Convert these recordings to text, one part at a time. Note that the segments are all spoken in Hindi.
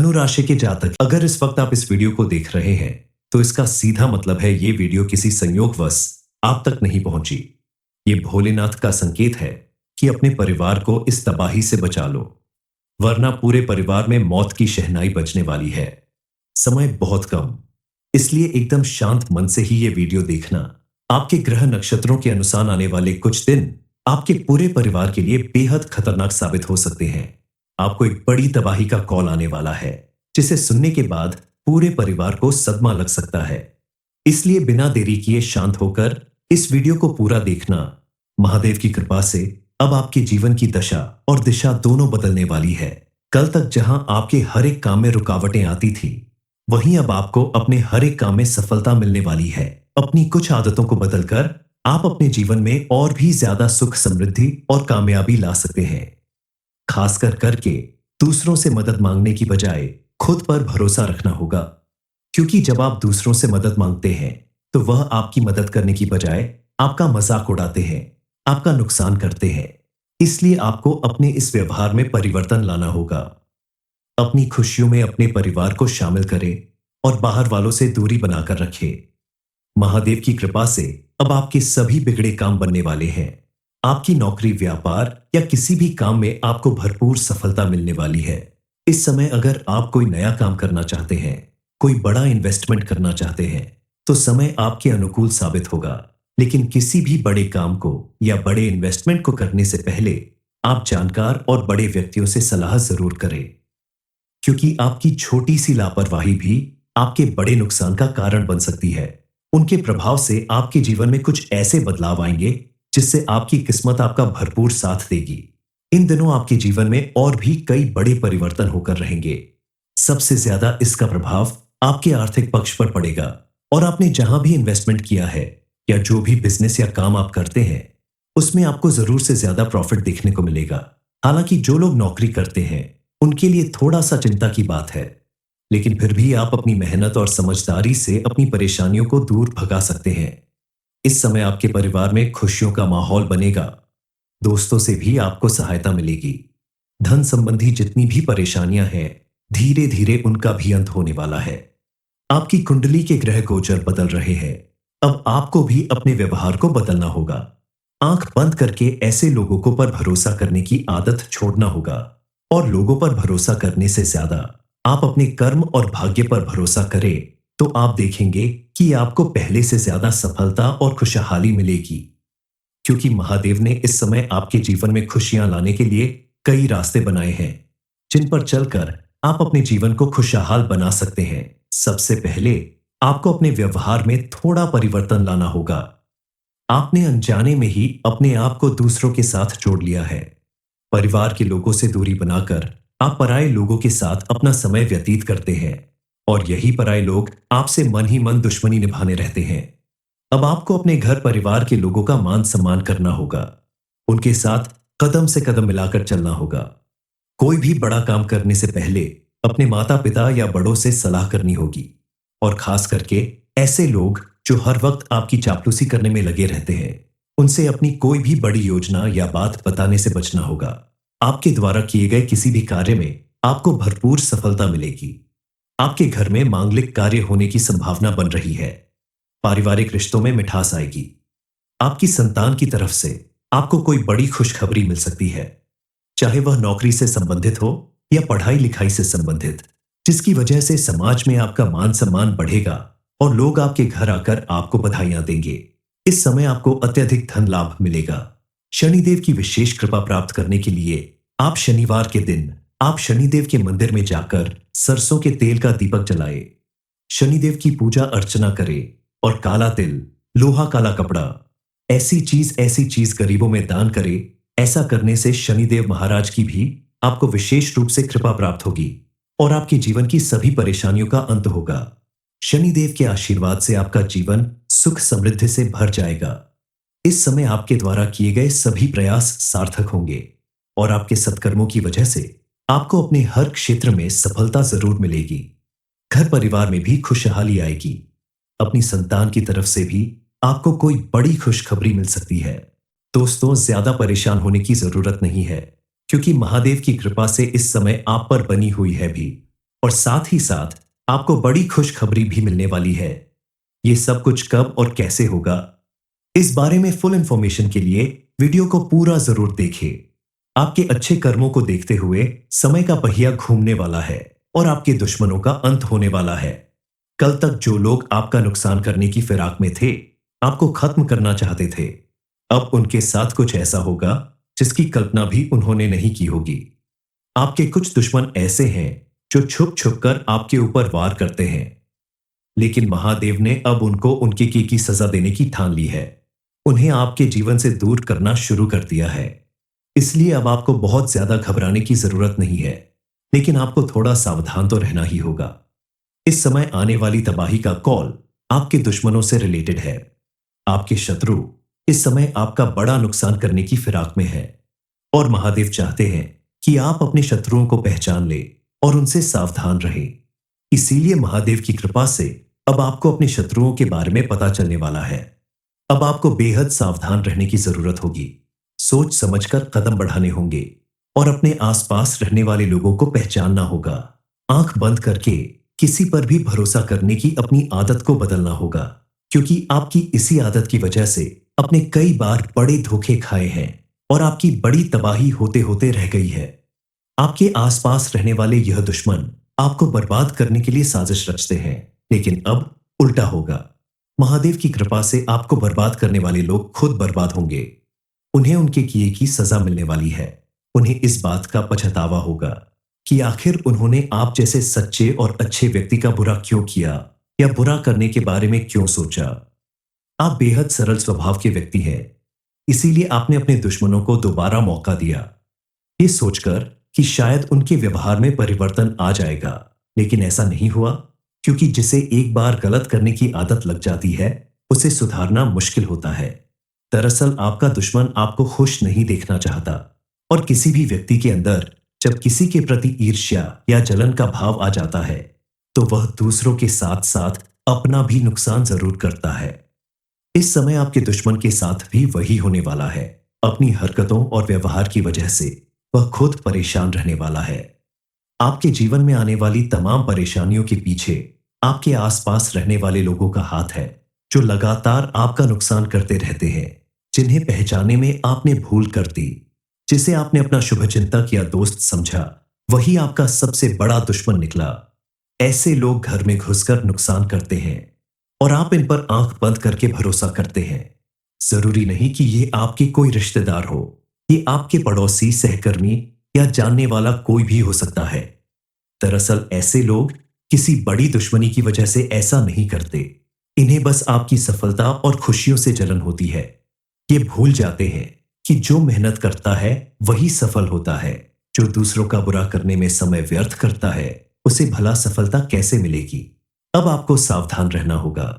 धनु राशि के जातक, अगर इस वक्त आप इस वीडियो को देख रहे हैं तो इसका सीधा मतलब है ये वीडियो किसी संयोगवश आप तक नहीं पहुंची। ये भोलेनाथ का संकेत है कि अपने परिवार को इस तबाही से बचा लो, वरना पूरे परिवार में मौत की शहनाई बजने वाली है। समय बहुत कम, इसलिए एकदम शांत मन से ही ये वीडियो देखना। आपके ग्रह नक्षत्रों के अनुसार आने वाले कुछ दिन आपके पूरे परिवार के लिए बेहद खतरनाक साबित हो सकते हैं। आपको एक बड़ी तबाही का कॉल आने वाला है, जिसे सुनने के बाद पूरे परिवार को सदमा लग सकता है। इसलिए बिना देरी किए शांत होकर इस वीडियो को पूरा देखना। महादेव की कृपा से अब आपके जीवन की दशा और दिशा दोनों बदलने वाली है। कल तक जहां आपके हर एक काम में रुकावटें आती थी, वहीं अब आपको अपने हर एक काम में सफलता मिलने वाली है। अपनी कुछ आदतों को बदलकर आप अपने जीवन में और भी ज्यादा सुख, समृद्धि और कामयाबी ला सकते हैं। खासकर करके दूसरों से मदद मांगने की बजाय खुद पर भरोसा रखना होगा, क्योंकि जब आप दूसरों से मदद मांगते हैं तो वह आपकी मदद करने की बजाय आपका मजाक उड़ाते हैं, आपका नुकसान करते हैं। इसलिए आपको अपने इस व्यवहार में परिवर्तन लाना होगा। अपनी खुशियों में अपने परिवार को शामिल करें और बाहर वालों से दूरी बनाकर रखें। महादेव की कृपा से अब आपके सभी बिगड़े काम बनने वाले हैं। आपकी नौकरी, व्यापार या किसी भी काम में आपको भरपूर सफलता मिलने वाली है। इस समय अगर आप कोई नया काम करना चाहते हैं, कोई बड़ा इन्वेस्टमेंट करना चाहते हैं, तो समय आपके अनुकूल साबित होगा। लेकिन किसी भी बड़े काम को या बड़े इन्वेस्टमेंट को करने से पहले आप जानकार और बड़े व्यक्तियों से सलाह जरूर करें, क्योंकि आपकी छोटी सी लापरवाही भी आपके बड़े नुकसान का कारण बन सकती है। उनके प्रभाव से आपके जीवन में कुछ ऐसे बदलाव आएंगे जिससे आपकी किस्मत आपका भरपूर साथ देगी। इन दिनों आपके जीवन में और भी कई बड़े परिवर्तन होकर रहेंगे। सबसे ज्यादा इसका प्रभाव आपके आर्थिक पक्ष पर पड़ेगा, और आपने जहां भी इन्वेस्टमेंट किया है या जो भी बिजनेस या काम आप करते हैं, उसमें आपको जरूर से ज्यादा प्रॉफिट देखने को मिलेगा। हालांकि जो लोग नौकरी करते हैं उनके लिए थोड़ा सा चिंता की बात है, लेकिन फिर भी आप अपनी मेहनत और समझदारी से अपनी परेशानियों को दूर भगा सकते हैं। इस समय आपके परिवार में खुशियों का माहौल बनेगा। दोस्तों से भी आपको सहायता मिलेगी। धन संबंधी जितनी भी परेशानियां हैं, धीरे धीरे उनका भी अंत होने वाला है। आपकी कुंडली के ग्रह गोचर बदल रहे हैं। अब आपको भी अपने व्यवहार को बदलना होगा। आंख बंद करके ऐसे लोगों को पर भरोसा करने की आदत छोड़ना होगा, और लोगों पर भरोसा करने से ज्यादा आप अपने कर्म और भाग्य पर भरोसा करें तो आप देखेंगे कि आपको पहले से ज्यादा सफलता और खुशहाली मिलेगी। क्योंकि महादेव ने इस समय आपके जीवन में खुशियां लाने के लिए कई रास्ते बनाए हैं, जिन पर चलकर आप अपने जीवन को खुशहाल बना सकते हैं। सबसे पहले आपको अपने व्यवहार में थोड़ा परिवर्तन लाना होगा। आपने अनजाने में ही अपने आप को दूसरों के साथ जोड़ लिया है। परिवार के लोगों से दूरी बनाकर आप पराये लोगों के साथ अपना समय व्यतीत करते हैं, और यही पराये लोग आपसे मन ही मन दुश्मनी निभाने रहते हैं। अब आपको अपने घर परिवार के लोगों का मान सम्मान करना होगा। उनके साथ कदम से कदम मिलाकर चलना होगा। कोई भी बड़ा काम करने से पहले अपने माता पिता या बड़ों से सलाह करनी होगी, और खास करके ऐसे लोग जो हर वक्त आपकी चापलूसी करने में लगे रहते हैं, उनसे अपनी कोई भी बड़ी योजना या बात बताने से बचना होगा। आपके द्वारा किए गए किसी भी कार्य में आपको भरपूर सफलता मिलेगी। आपके घर में मांगलिक कार्य होने की संभावना बन रही है। पारिवारिक रिश्तों में मिठास आएगी। आपकी संतान की तरफ से आपको कोई बड़ी खुशखबरी मिल सकती है, चाहे वह नौकरी से संबंधित हो या पढ़ाई लिखाई से संबंधित, जिसकी वजह से समाज में आपका मान सम्मान बढ़ेगा और लोग आपके घर आकर आपको बधाइयां देंगे। इस समय आपको अत्यधिक धन लाभ मिलेगा। शनिदेव की विशेष कृपा प्राप्त करने के लिए आप शनिवार के दिन आप शनिदेव के मंदिर में जाकर सरसों के तेल का दीपक जलाए, शनिदेव की पूजा अर्चना करें, और काला तिल, लोहा काला कपड़ा, ऐसी चीज गरीबों में दान करें। ऐसा करने से शनिदेव महाराज की भी आपको विशेष रूप से कृपा प्राप्त होगी, और आपके जीवन की सभी परेशानियों का अंत होगा। शनिदेव के आशीर्वाद से आपका जीवन सुख समृद्धि से भर जाएगा। इस समय आपके द्वारा किए गए सभी प्रयास सार्थक होंगे, और आपके सत्कर्मों की वजह से आपको अपने हर क्षेत्र में सफलता जरूर मिलेगी। घर परिवार में भी खुशहाली आएगी। अपनी संतान की तरफ से भी आपको कोई बड़ी खुशखबरी मिल सकती है। दोस्तों, ज्यादा परेशान होने की जरूरत नहीं है, क्योंकि महादेव की कृपा से इस समय आप पर बनी हुई है भी। और साथ ही साथ आपको बड़ी खुशखबरी भी मिलने वाली है। ये सब कुछ कब और कैसे होगा, इस बारे में फुल इंफॉर्मेशन के लिए वीडियो को पूरा जरूर देखें। आपके अच्छे कर्मों को देखते हुए समय का पहिया घूमने वाला है और आपके दुश्मनों का अंत होने वाला है। कल तक जो लोग आपका नुकसान करने की फिराक में थे, आपको खत्म करना चाहते थे, अब उनके साथ कुछ ऐसा होगा जिसकी कल्पना भी उन्होंने नहीं की होगी। आपके कुछ दुश्मन ऐसे हैं जो छुप छुप कर आपके ऊपर वार करते हैं, लेकिन महादेव ने अब उनको उनके की सजा देने की ठान ली है। उन्हें आपके जीवन से दूर करना शुरू कर दिया है। इसलिए अब आपको बहुत ज्यादा घबराने की जरूरत नहीं है, लेकिन आपको थोड़ा सावधान तो रहना ही होगा। इस समय आने वाली तबाही का कॉल आपके दुश्मनों से रिलेटेड है। आपके शत्रु इस समय आपका बड़ा नुकसान करने की फिराक में है और महादेव चाहते हैं कि आप अपने शत्रुओं को पहचान ले और उनसे सावधान रहें। इसीलिए महादेव की कृपा से अब आपको अपने शत्रुओं के बारे में पता चलने वाला है। अब आपको बेहद सावधान रहने की जरूरत होगी। सोच समझकर कदम बढ़ाने होंगे और अपने आसपास रहने वाले लोगों को पहचानना होगा। आंख बंद करके किसी पर भी भरोसा करने की अपनी आदत को बदलना होगा, क्योंकि आपकी इसी आदत की वजह से अपने कई बार बड़े धोखे खाए हैं और आपकी बड़ी तबाही होते होते रह गई है। आपके आसपास रहने वाले यह दुश्मन आपको बर्बाद करने के लिए साजिश रचते हैं, लेकिन अब उल्टा होगा। महादेव की कृपा से आपको बर्बाद करने वाले लोग खुद बर्बाद होंगे। उन्हें उनके किए की सजा मिलने वाली है। उन्हें इस बात का पछतावा होगा कि आखिर उन्होंने आप जैसे सच्चे और अच्छे व्यक्ति का बुरा क्यों किया या बुरा करने के बारे में क्यों सोचा। आप बेहद सरल स्वभाव के व्यक्ति हैं, इसीलिए आपने अपने दुश्मनों को दोबारा मौका दिया, ये सोचकर कि शायद उनके व्यवहार में परिवर्तन आ जाएगा, लेकिन ऐसा नहीं हुआ, क्योंकि जिसे एक बार गलत करने की आदत लग जाती है, उसे सुधारना मुश्किल होता है। दरअसल आपका दुश्मन आपको खुश नहीं देखना चाहता और किसी भी व्यक्ति के अंदर जब किसी के प्रति ईर्ष्या या जलन का भाव आ जाता है, तो वह दूसरों के साथ साथ अपना भी नुकसान जरूर करता है। इस समय आपके दुश्मन के साथ भी वही होने वाला है। अपनी हरकतों और व्यवहार की वजह से वह खुद परेशान रहने वाला है। आपके जीवन में आने वाली तमाम परेशानियों के पीछे आपके आसपास रहने वाले लोगों का हाथ है, जो लगातार आपका नुकसान करते रहते हैं, जिन्हें पहचानने में आपने भूल कर दी। जिसे आपने अपना शुभचिंतक या दोस्त समझा, वही आपका सबसे बड़ा दुश्मन निकला। ऐसे लोग घर में घुसकर नुकसान करते हैं और आप इन पर आंख बंद करके भरोसा करते हैं। जरूरी नहीं कि ये आपके कोई रिश्तेदार हो, ये आपके पड़ोसी, सहकर्मी या जानने वाला कोई भी हो सकता है। दरअसल ऐसे लोग किसी बड़ी दुश्मनी की वजह से ऐसा नहीं करते। इन्हें बस आपकी सफलता और खुशियों से जलन होती है। ये भूल जाते हैं कि जो मेहनत करता है वही सफल होता है। जो दूसरों का बुरा करने में समय व्यर्थ करता है, उसे भला सफलता कैसे मिलेगी। अब आपको सावधान रहना होगा।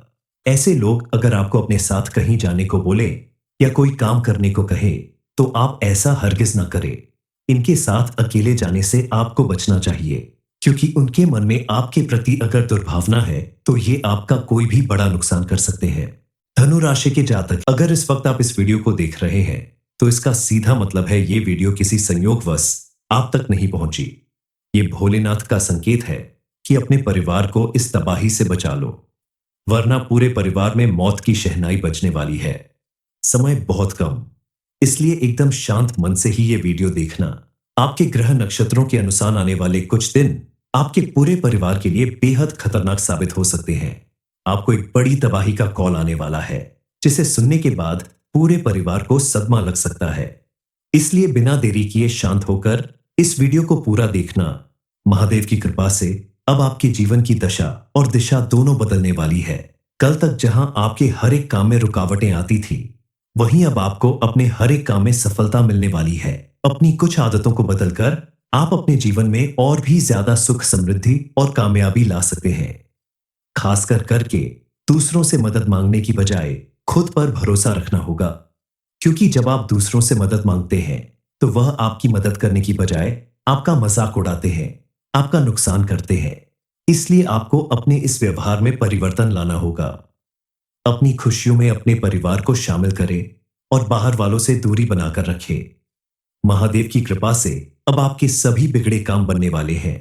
ऐसे लोग अगर आपको अपने साथ कहीं जाने को बोले या कोई काम करने को कहे, तो आप ऐसा हरगिज ना करें। इनके साथ अकेले जाने से आपको बचना चाहिए, क्योंकि उनके मन में आपके प्रति अगर दुर्भावना है, तो ये आपका कोई भी बड़ा नुकसान कर सकते हैं। धनु राशि के जातक, अगर इस वक्त आप इस वीडियो को देख रहे हैं, तो इसका सीधा मतलब है ये वीडियो किसी संयोगवश आप तक नहीं पहुंची। ये भोलेनाथ का संकेत है कि अपने परिवार को इस तबाही से बचा लो, वरना पूरे परिवार में मौत की शहनाई बजने वाली है। समय बहुत कम, इसलिए एकदम शांत मन से ही ये वीडियो देखना। आपके ग्रह नक्षत्रों के अनुसार आने वाले कुछ दिन आपके पूरे परिवार के लिए बेहद खतरनाक साबित हो सकते हैं। आपको एक बड़ी तबाही का कॉल आने वाला है, जिसे सुनने के बाद पूरे परिवार को सदमा लग सकता है। इसलिए बिना देरी किए शांत होकर इस वीडियो को पूरा देखना। महादेव की कृपा से अब आपके जीवन की दशा और दिशा दोनों बदलने वाली है। कल तक जहां आपके हर एक काम में रुकावटें आती थी, वहीं अब आपको अपने हर एक काम में सफलता मिलने वाली है। अपनी कुछ आदतों को बदलकर आप अपने जीवन में और भी ज्यादा सुख, समृद्धि और कामयाबी ला सकते हैं। खासकर करके दूसरों से मदद मांगने की बजाय खुद पर भरोसा रखना होगा, क्योंकि जब आप दूसरों से मदद मांगते हैं, तो वह आपकी मदद करने की बजाय आपका मजाक उड़ाते हैं, आपका नुकसान करते हैं। इसलिए आपको अपने इस व्यवहार में परिवर्तन लाना होगा। अपनी खुशियों में अपने परिवार को शामिल करें और बाहर वालों से दूरी बनाकर रखें। महादेव की कृपा से अब आपके सभी बिगड़े काम बनने वाले हैं।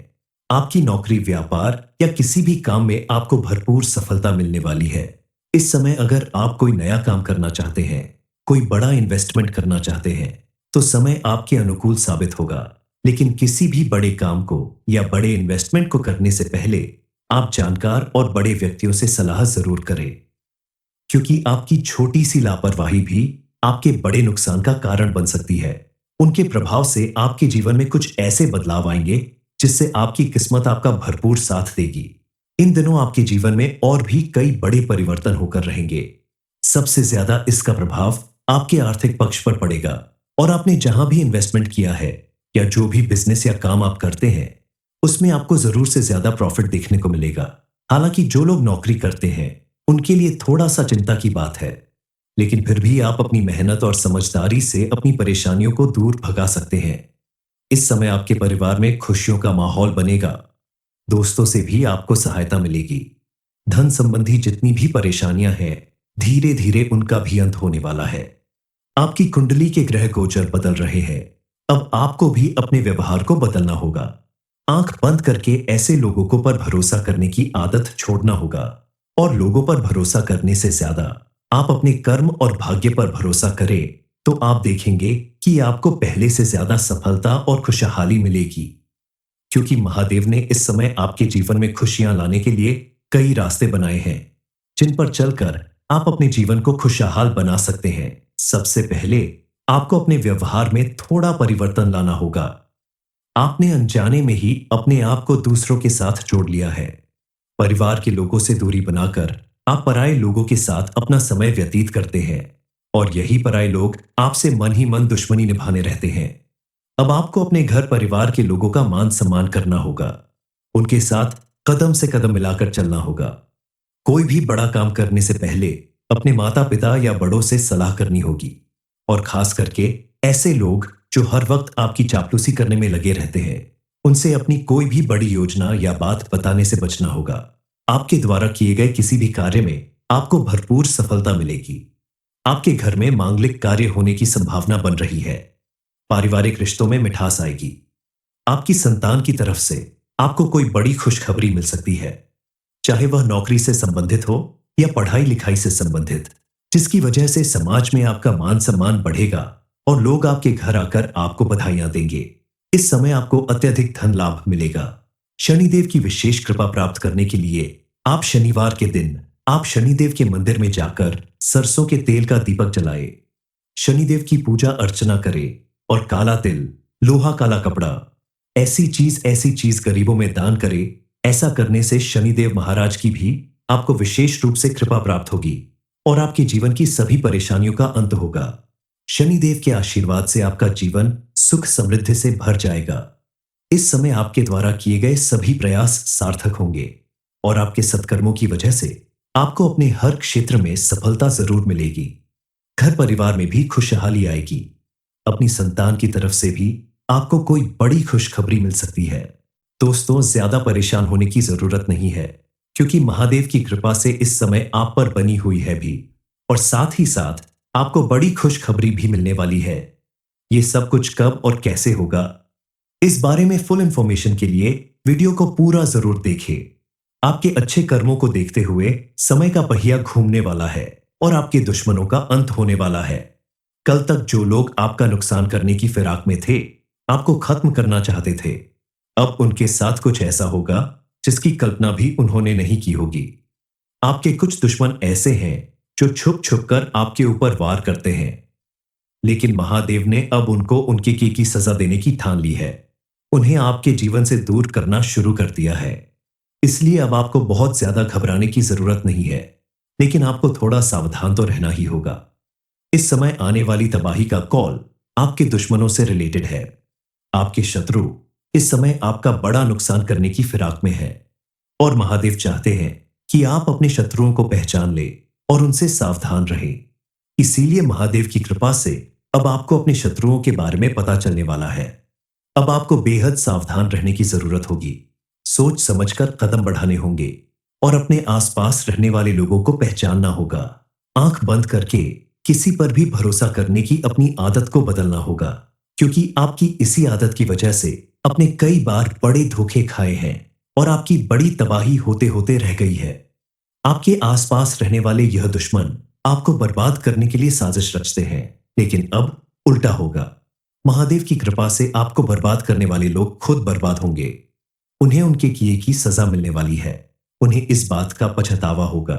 आपकी नौकरी, व्यापार या किसी भी काम में आपको भरपूर सफलता मिलने वाली है। इस समय अगर आप कोई नया काम करना चाहते हैं, कोई बड़ा इन्वेस्टमेंट करना चाहते हैं, तो समय आपके अनुकूल साबित होगा। लेकिन किसी भी बड़े काम को या बड़े इन्वेस्टमेंट को करने से पहले आप जानकार और बड़े व्यक्तियों से सलाह जरूर करें, क्योंकि आपकी छोटी सी लापरवाही भी आपके बड़े नुकसान का कारण बन सकती है। उनके प्रभाव से आपके जीवन में कुछ ऐसे बदलाव आएंगे जिससे आपकी किस्मत आपका भरपूर साथ देगी। इन दिनों आपके जीवन में और भी कई बड़े परिवर्तन होकर रहेंगे। सबसे ज्यादा इसका प्रभाव आपके आर्थिक पक्ष पर पड़ेगा और आपने जहां भी इन्वेस्टमेंट किया है या जो भी बिजनेस या काम आप करते हैं, उसमें आपको जरूर से ज्यादा प्रॉफिट देखने को मिलेगा। हालांकि जो लोग नौकरी करते हैं उनके लिए थोड़ा सा चिंता की बात है, लेकिन फिर भी आप अपनी मेहनत और समझदारी से अपनी परेशानियों को दूर भगा सकते हैं। इस समय आपके परिवार में खुशियों का माहौल बनेगा। दोस्तों से भी आपको सहायता मिलेगी। धन संबंधी जितनी भी परेशानियां हैं, धीरे धीरे उनका भी अंत होने वाला है। आपकी कुंडली के ग्रह गोचर बदल रहे हैं। अब आपको भी अपने व्यवहार को बदलना होगा। आंख बंद करके ऐसे लोगों को पर भरोसा करने की आदत छोड़ना होगा और लोगों पर भरोसा करने से ज्यादा आप अपने कर्म और भाग्य पर भरोसा करें, तो आप देखेंगे कि आपको पहले से ज्यादा सफलता और खुशहाली मिलेगी। क्योंकि महादेव ने इस समय आपके जीवन में खुशियां लाने के लिए कई रास्ते बनाए हैं, जिन पर चलकर आप अपने जीवन को खुशहाल बना सकते हैं। सबसे पहले आपको अपने व्यवहार में थोड़ा परिवर्तन लाना होगा। आपने अनजाने में ही अपने आप को दूसरों के साथ जोड़ लिया है। परिवार के लोगों से दूरी बनाकर आप पराये लोगों के साथ अपना समय व्यतीत करते हैं और यही पराये लोग आपसे मन ही मन दुश्मनी निभाने रहते हैं। अब आपको अपने घर परिवार के लोगों का मान सम्मान करना होगा। उनके साथ कदम से कदम मिलाकर चलना होगा। कोई भी बड़ा काम करने से पहले अपने माता पिता या बड़ों से सलाह करनी होगी और खास करके ऐसे लोग जो हर वक्त आपकी चापलूसी करने में लगे रहते हैं, उनसे अपनी कोई भी बड़ी योजना या बात बताने से बचना होगा। आपके द्वारा किए गए किसी भी कार्य में आपको भरपूर सफलता मिलेगी। आपके घर में मांगलिक कार्य होने की संभावना बन रही है। पारिवारिक रिश्तों में मिठास आएगी। आपकी संतान की तरफ से आपको कोई बड़ी खुशखबरी मिल सकती है, चाहे वह नौकरी से संबंधित हो या पढ़ाई लिखाई से संबंधित, जिसकी वजह से समाज में आपका मान सम्मान बढ़ेगा और लोग आपके घर आकर आपको बधाइयां देंगे। इस समय आपको अत्यधिक धन लाभ मिलेगा। शनिदेव की विशेष कृपा प्राप्त करने के लिए आप शनिवार के दिन आप शनिदेव के मंदिर में जाकर सरसों के तेल का दीपक जलाए, शनिदेव की पूजा अर्चना करें और काला तिल, लोहा काला कपड़ा, ऐसी चीज गरीबों में दान करें। ऐसा करने से शनिदेव महाराज की भी आपको विशेष रूप से कृपा प्राप्त होगी और आपके जीवन की सभी परेशानियों का अंत होगा। शनिदेव के आशीर्वाद से आपका जीवन सुख समृद्धि से भर जाएगा। इस समय आपके द्वारा किए गए सभी प्रयास सार्थक होंगे और आपके सत्कर्मों की वजह से आपको अपने हर क्षेत्र में सफलता जरूर मिलेगी। घर परिवार में भी खुशहाली आएगी। अपनी संतान की तरफ से भी आपको कोई बड़ी खुशखबरी मिल सकती है। दोस्तों, ज्यादा परेशान होने की जरूरत नहीं है, क्योंकि महादेव की कृपा से इस समय आप पर बनी हुई है भी, और साथ ही साथ आपको बड़ी खुशखबरी भी मिलने वाली है। ये सब कुछ कब और कैसे होगा, इस बारे में फुल इंफॉर्मेशन के लिए वीडियो को पूरा जरूर देखें। आपके अच्छे कर्मों को देखते हुए समय का पहिया घूमने वाला है और आपके दुश्मनों का अंत होने वाला है। कल तक जो लोग आपका नुकसान करने की फिराक में थे, आपको खत्म करना चाहते थे, अब उनके साथ कुछ ऐसा होगा जिसकी कल्पना भी उन्होंने नहीं की होगी। आपके कुछ दुश्मन ऐसे हैं जो छुप छुप कर आपके ऊपर वार करते हैं, लेकिन महादेव ने अब उनको उनके किए की सजा देने की ठान ली है। उन्हें आपके जीवन से दूर करना शुरू कर दिया है। इसलिए अब आपको बहुत ज्यादा घबराने की जरूरत नहीं है, लेकिन आपको थोड़ा सावधान तो रहना ही होगा। इस समय आने वाली तबाही का कॉल आपके दुश्मनों से रिलेटेड है। आपके शत्रु इस समय आपका बड़ा नुकसान करने की फिराक में है और महादेव चाहते हैं कि आप अपने शत्रुओं को पहचान ले और उनसे सावधान रहें। इसीलिए महादेव की कृपा से अब आपको अपने शत्रुओं के बारे में पता चलने वाला है। अब आपको बेहद सावधान रहने की जरूरत होगी। सोच समझकर कदम बढ़ाने होंगे और अपने आसपास रहने वाले लोगों को पहचानना होगा। आंख बंद करके किसी पर भी भरोसा करने की अपनी आदत को बदलना होगा, क्योंकि आपकी इसी आदत की वजह से अपने कई बार बड़े धोखे खाए हैं और आपकी बड़ी तबाही होते होते रह गई है। आपके आसपास रहने वाले यह दुश्मन आपको बर्बाद करने के लिए साजिश रचते हैं, लेकिन अब उल्टा होगा। महादेव की कृपा से आपको बर्बाद करने वाले लोग खुद बर्बाद होंगे। उन्हें उनके किए की सजा मिलने वाली है। उन्हें इस बात का पछतावा होगा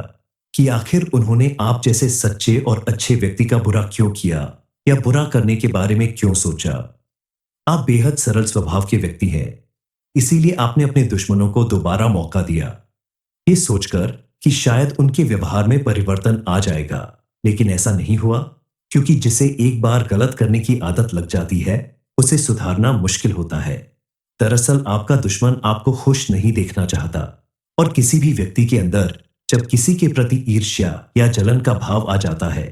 कि आखिर उन्होंने आप जैसे सच्चे और अच्छे व्यक्ति का बुरा क्यों किया या बुरा करने के बारे में क्यों सोचा। आप बेहद सरल स्वभाव के व्यक्ति हैं, इसीलिए आपने अपने दुश्मनों को दोबारा मौका दिया, ये सोचकर कि शायद उनके व्यवहार में परिवर्तन आ जाएगा। लेकिन ऐसा नहीं हुआ, क्योंकि जिसे एक बार गलत करने की आदत लग जाती है, उसे सुधारना मुश्किल होता है। दरअसल आपका दुश्मन आपको खुश नहीं देखना चाहता, और किसी भी व्यक्ति के अंदर जब किसी के प्रति ईर्ष्या या जलन का भाव आ जाता है,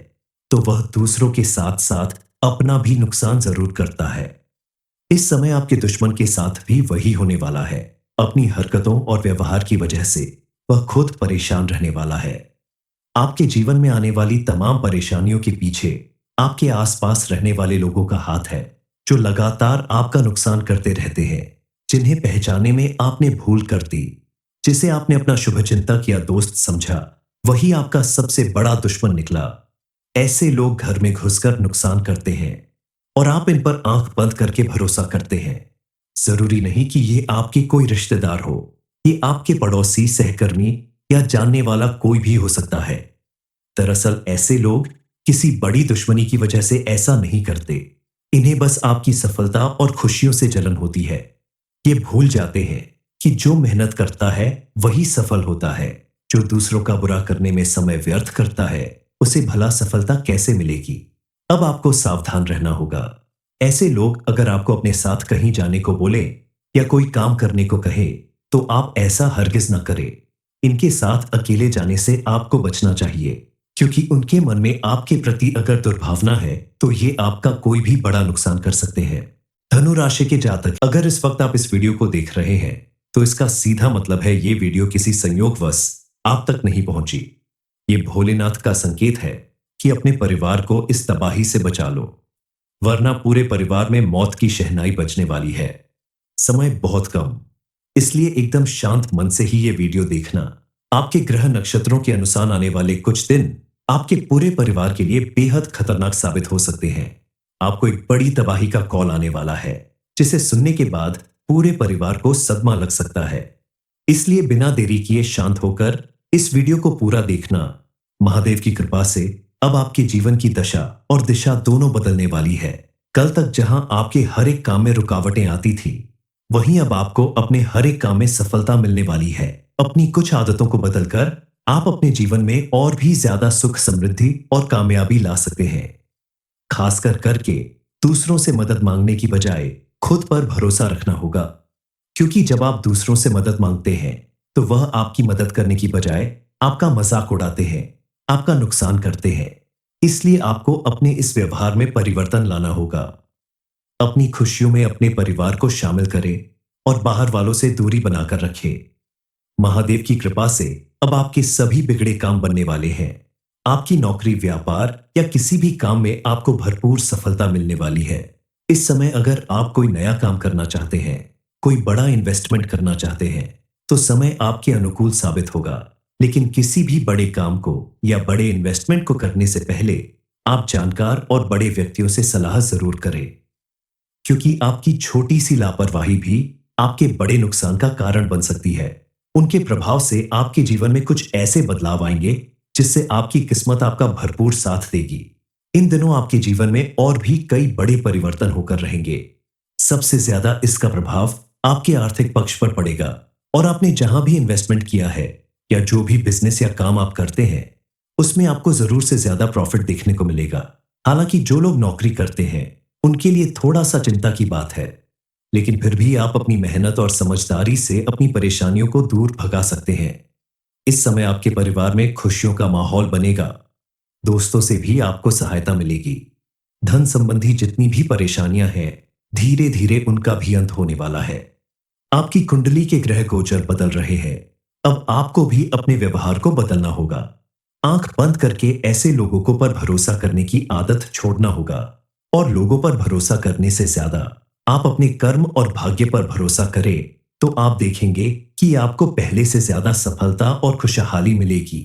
तो वह दूसरों के साथ साथ अपना भी नुकसान जरूर करता है। इस समय आपके दुश्मन के साथ भी वही होने वाला है। अपनी हरकतों और व्यवहार की वजह से वह खुद परेशान रहने वाला है। आपके जीवन में आने वाली तमाम परेशानियों के पीछे आपके आसपास रहने वाले लोगों का हाथ है, जो लगातार आपका नुकसान करते रहते हैं, जिन्हें पहचानने में आपने भूल कर दी। जिसे आपने अपना शुभचिंतक या दोस्त समझा, वही आपका सबसे बड़ा दुश्मन निकला। ऐसे लोग घर में घुसकर नुकसान करते हैं और आप इन पर आंख बंद करके भरोसा करते हैं। जरूरी नहीं कि ये आपके कोई रिश्तेदार हो, ये आपके पड़ोसी, सहकर्मी या जानने वाला कोई भी हो सकता है। दरअसल ऐसे लोग किसी बड़ी दुश्मनी की वजह से ऐसा नहीं करते। इन्हें बस आपकी सफलता और खुशियों से जलन होती है। ये भूल जाते हैं कि जो मेहनत करता है वही सफल होता है। जो दूसरों का बुरा करने में समय व्यर्थ करता है, उसे भला सफलता कैसे मिलेगी। अब आपको सावधान रहना होगा। ऐसे लोग अगर आपको अपने साथ कहीं जाने को बोले या कोई काम करने को कहे, तो आप ऐसा हरगिज न करें। इनके साथ अकेले जाने से आपको बचना चाहिए, क्योंकि उनके मन में आपके प्रति अगर दुर्भावना है, तो ये आपका कोई भी बड़ा नुकसान कर सकते हैं। धनु राशि के जातक, अगर इस वक्त आप इस वीडियो को देख रहे हैं, तो इसका सीधा मतलब है ये वीडियो किसी संयोगवश आप तक नहीं पहुंची। ये भोलेनाथ का संकेत है कि अपने परिवार को इस तबाही से बचा लो, वरना पूरे परिवार में मौत की शहनाई बजने वाली है। समय बहुत कम, इसलिए एकदम शांत मन से ही ये वीडियो देखना। आपके ग्रह नक्षत्रों के अनुसार आने वाले कुछ दिन आपके पूरे परिवार के लिए बेहद खतरनाक साबित हो सकते हैं। आपको एक बड़ी तबाही का कॉल आने वाला है, जिसे सुनने के बाद पूरे परिवार को सदमा लग सकता है। इसलिए बिना देरी किए शांत होकर इस वीडियो को पूरा देखना। महादेव की कृपा से अब आपके जीवन की दशा और दिशा दोनों बदलने वाली है। कल तक जहां आपके हर एक काम में रुकावटें आती थी, वहीं अब आपको अपने हर एक काम में सफलता मिलने वाली है। अपनी कुछ आदतों को बदलकर आप अपने जीवन में और भी ज्यादा सुख, समृद्धि और कामयाबी ला सकते हैं। खासकर करके दूसरों से मदद मांगने की बजाय खुद पर भरोसा रखना होगा, क्योंकि जब आप दूसरों से मदद मांगते हैं, तो वह आपकी मदद करने की बजाय आपका मजाक उड़ाते हैं, आपका नुकसान करते हैं। इसलिए आपको अपने इस व्यवहार में परिवर्तन लाना होगा। अपनी खुशियों में अपने परिवार को शामिल करें और बाहर वालों से दूरी बनाकर रखें। महादेव की कृपा से अब आपके सभी बिगड़े काम बनने वाले हैं। आपकी नौकरी, व्यापार या किसी भी काम में आपको भरपूर सफलता मिलने वाली है। इस समय अगर आप कोई नया काम करना चाहते हैं, कोई बड़ा इन्वेस्टमेंट करना चाहते हैं, तो समय आपके अनुकूल साबित होगा। लेकिन किसी भी बड़े काम को या बड़े इन्वेस्टमेंट को करने से पहले आप जानकार और बड़े व्यक्तियों से सलाह जरूर करें, क्योंकि आपकी छोटी सी लापरवाही भी आपके बड़े नुकसान का कारण बन सकती है। उनके प्रभाव से आपके जीवन में कुछ ऐसे बदलाव आएंगे जिससे आपकी किस्मत आपका भरपूर साथ देगी। इन दिनों आपके जीवन में और भी कई बड़े परिवर्तन होकर रहेंगे। सबसे ज्यादा इसका प्रभाव आपके आर्थिक पक्ष पर पड़ेगा, और आपने जहां भी इन्वेस्टमेंट किया है या जो भी बिजनेस या काम आप करते हैं, उसमें आपको जरूर से ज्यादा प्रॉफिट देखने को मिलेगा। हालांकि जो लोग नौकरी करते हैं, उनके लिए थोड़ा सा चिंता की बात है, लेकिन फिर भी आप अपनी मेहनत और समझदारी से अपनी परेशानियों को दूर भगा सकते हैं। इस समय आपके परिवार में खुशियों का माहौल बनेगा। दोस्तों से भी आपको सहायता मिलेगी। धन संबंधी जितनी भी परेशानियां हैं, धीरे धीरे उनका भी अंत होने वाला है। आपकी कुंडली के ग्रह गोचर बदल रहे हैं। अब आपको भी अपने व्यवहार को बदलना होगा। आंख बंद करके ऐसे लोगों को पर भरोसा करने की आदत छोड़ना होगा, और लोगों पर भरोसा करने से ज्यादा आप अपने कर्म और भाग्य पर भरोसा करें तो आप देखेंगे कि आपको पहले से ज्यादा सफलता और खुशहाली मिलेगी,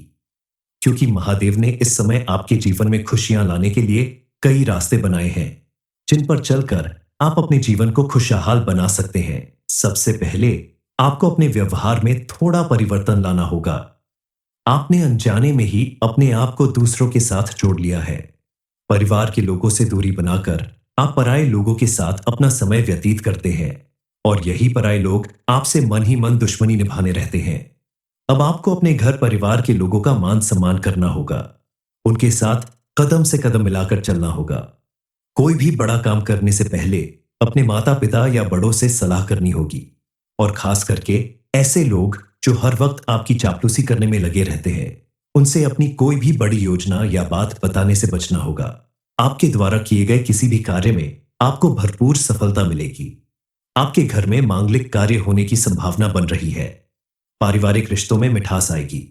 क्योंकि महादेव ने इस समय आपके जीवन में खुशियां लाने के लिए कई रास्ते बनाए हैं, जिन पर चलकर आप अपने जीवन को खुशहाल बना सकते हैं। सबसे पहले आपको अपने व्यवहार में थोड़ा परिवर्तन लाना होगा। आपने अनजाने में ही अपने आप को दूसरों के साथ जोड़ लिया है। परिवार के लोगों से दूरी बनाकर आप पराये लोगों के साथ अपना समय व्यतीत करते हैं, और यही पराये लोग आपसे मन ही मन दुश्मनी निभाने रहते हैं। अब आपको अपने घर परिवार के लोगों का मान सम्मान करना होगा। उनके साथ कदम से कदम मिलाकर चलना होगा। कोई भी बड़ा काम करने से पहले अपने माता पिता या बड़ों से सलाह करनी होगी, और खास करके ऐसे लोग जो हर वक्त आपकी चापलूसी करने में लगे रहते हैं, उनसे अपनी कोई भी बड़ी योजना या बात बताने से बचना होगा। आपके द्वारा किए गए किसी भी कार्य में आपको भरपूर सफलता मिलेगी। आपके घर में मांगलिक कार्य होने की संभावना बन रही है। पारिवारिक रिश्तों में मिठास आएगी।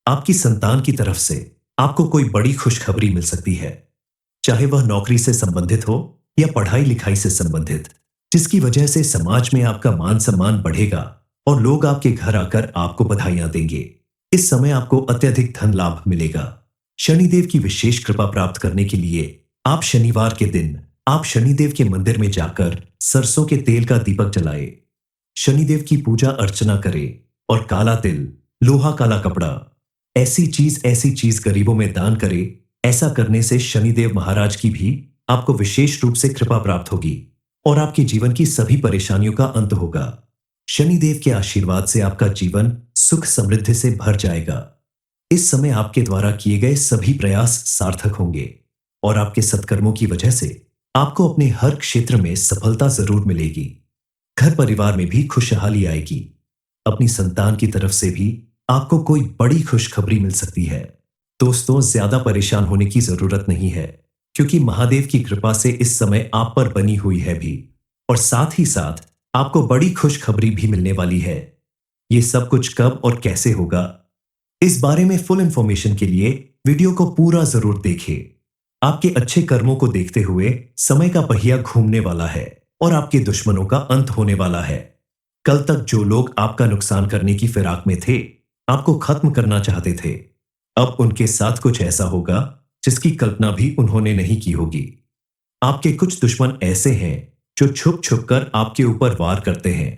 आपकी संतान की तरफ से आपको कोई बड़ी खुशखबरी मिल सकती है, चाहे वह नौकरी से संबंधित हो या पढ़ाई लिखाई से संबंधित, जिसकी वजह से समाज में आपका मान सम्मान बढ़ेगा और लोग आपके घर आकर आपको बधाइयां देंगे। इस समय आपको अत्यधिक धन लाभ मिलेगा। शनिदेव की विशेष कृपा प्राप्त करने के लिए आप शनिवार के दिन आप शनिदेव के मंदिर में जाकर सरसों के तेल का दीपक जलाए, शनिदेव की पूजा अर्चना करें और काला तिल, लोहा काला कपड़ा, ऐसी चीज गरीबों में दान करें। ऐसा करने से शनिदेव महाराज की भी आपको विशेष रूप से कृपा प्राप्त होगी और आपके जीवन की सभी परेशानियों का अंत होगा। शनिदेव के आशीर्वाद से आपका जीवन सुख समृद्धि से भर जाएगा। इस समय आपके द्वारा किए गए सभी प्रयास सार्थक होंगे और आपके सत्कर्मों की वजह से आपको अपने हर क्षेत्र में सफलता जरूर मिलेगी। घर परिवार में भी खुशहाली आएगी। अपनी संतान की तरफ से भी आपको कोई बड़ी खुशखबरी मिल सकती है। दोस्तों, ज्यादा परेशान होने की जरूरत नहीं है, क्योंकि महादेव की कृपा से इस समय आप पर बनी हुई है भी, और साथ ही साथ आपको बड़ी खुशखबरी भी मिलने वाली है। ये सब कुछ कब और कैसे होगा, इस बारे में फुल इंफॉर्मेशन के लिए वीडियो को पूरा जरूर देखें। आपके अच्छे कर्मों को देखते हुए समय का पहिया घूमने वाला है और आपके दुश्मनों का अंत होने वाला है। कल तक जो लोग आपका नुकसान करने की फिराक में थे, आपको खत्म करना चाहते थे, अब उनके साथ कुछ ऐसा होगा जिसकी कल्पना भी उन्होंने नहीं की होगी। आपके कुछ दुश्मन ऐसे हैं जो छुप छुप कर आपके ऊपर वार करते हैं,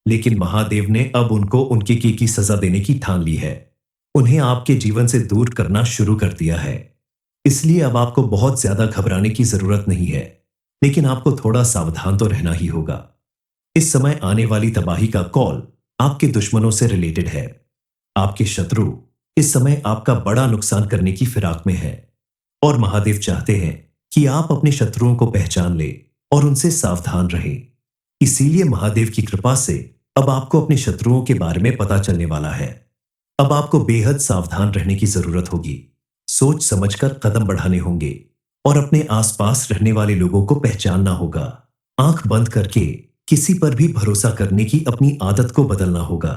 लेकिन महादेव ने अब उनको उनके की सजा देने की ठान ली है। उन्हें आपके जीवन से दूर करना शुरू कर दिया है। इसलिए अब आपको बहुत ज्यादा घबराने की जरूरत नहीं है, लेकिन आपको थोड़ा सावधान तो रहना ही होगा। इस समय आने वाली तबाही का कॉल आपके दुश्मनों से रिलेटेड है। आपके शत्रु इस समय आपका बड़ा नुकसान करने की फिराक में है, और महादेव चाहते हैं कि आप अपने शत्रुओं को पहचान ले और उनसे सावधान रहे। इसीलिए महादेव की कृपा से अब आपको अपने शत्रुओं के बारे में पता चलने वाला है। अब आपको बेहद सावधान रहने की जरूरत होगी। सोच समझकर कदम बढ़ाने होंगे और अपने आसपास रहने वाले लोगों को पहचानना होगा। आंख बंद करके किसी पर भी भरोसा करने की अपनी आदत को बदलना होगा,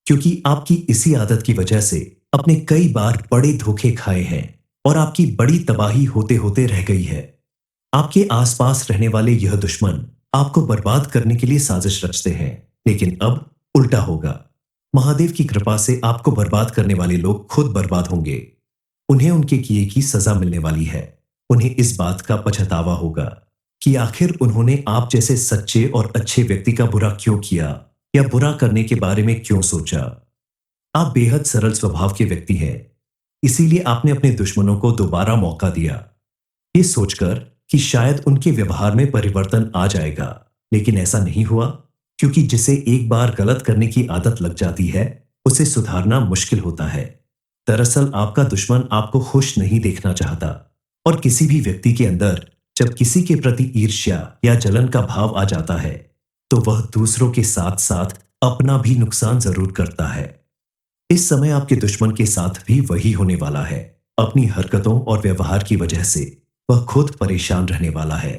क्योंकि आपकी इसी आदत की वजह से अपने कई बार बड़े धोखे खाए हैं और आपकी बड़ी तबाही होते होते रह गई है। आपके आसपास रहने वाले यह दुश्मन आपको बर्बाद करने के लिए साजिश रचते हैं, लेकिन अब उल्टा होगा। महादेव की कृपा से आपको बर्बाद करने वाले लोग खुद बर्बाद होंगे। उन्हें उनके किए की सजा मिलने वाली है। उन्हें इस बात का पछतावा होगा कि आखिर उन्होंने आप जैसे सच्चे और अच्छे व्यक्ति का बुरा क्यों किया या बुरा करने के बारे में क्यों सोचा। आप बेहद सरल स्वभाव के व्यक्ति हैं, इसीलिए आपने अपने दुश्मनों को दोबारा मौका दिया, ये सोचकर कि शायद उनके व्यवहार में परिवर्तन आ जाएगा, लेकिन ऐसा नहीं हुआ, क्योंकि जिसे एक बार गलत करने की आदत लग जाती है, उसे सुधारना मुश्किल होता है। दरअसल आपका दुश्मन आपको खुश नहीं देखना चाहता, और किसी भी व्यक्ति के अंदर जब किसी के प्रति ईर्ष्या या जलन का भाव आ जाता है, तो वह दूसरों के साथ साथ अपना भी नुकसान जरूर करता है। इस समय आपके दुश्मन के साथ भी वही होने वाला है। अपनी हरकतों और व्यवहार की वजह से वह खुद परेशान रहने वाला है।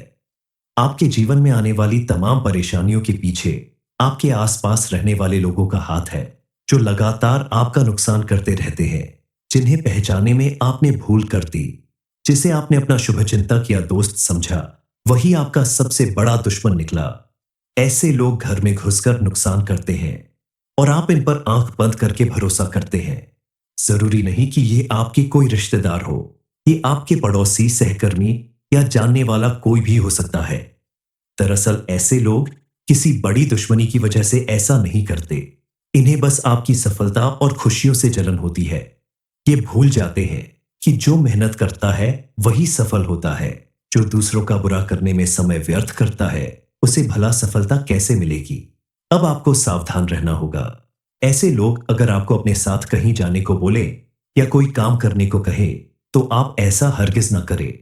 आपके जीवन में आने वाली तमाम परेशानियों के पीछे आपके आसपास रहने वाले लोगों का हाथ है, जो लगातार आपका नुकसान करते रहते हैं, जिन्हें पहचानने में आपने भूल कर दी। जिसे आपने अपना शुभचिंतक या दोस्त समझा, वही आपका सबसे बड़ा दुश्मन निकला। ऐसे लोग घर में घुसकर नुकसान करते हैं और आप इन पर आंख बंद करके भरोसा करते हैं। जरूरी नहीं कि ये आपके कोई रिश्तेदार हो, ये आपके पड़ोसी, सहकर्मी या जानने वाला कोई भी हो सकता है। दरअसल ऐसे लोग किसी बड़ी दुश्मनी की वजह से ऐसा नहीं करते। इन्हें बस आपकी सफलता और खुशियों से जलन होती है। ये भूल जाते हैं कि जो मेहनत करता है वही सफल होता है। जो दूसरों का बुरा करने में समय व्यर्थ करता है उसे भला सफलता कैसे मिलेगी। अब आपको सावधान रहना होगा। ऐसे लोग अगर आपको अपने साथ कहीं जाने को बोले या कोई काम करने को कहे तो आप ऐसा हरगिज ना करें।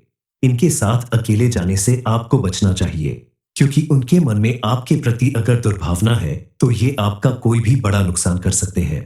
इनके साथ अकेले जाने से आपको बचना चाहिए, क्योंकि उनके मन में आपके प्रति अगर दुर्भावना है तो ये आपका कोई भी बड़ा नुकसान कर सकते हैं।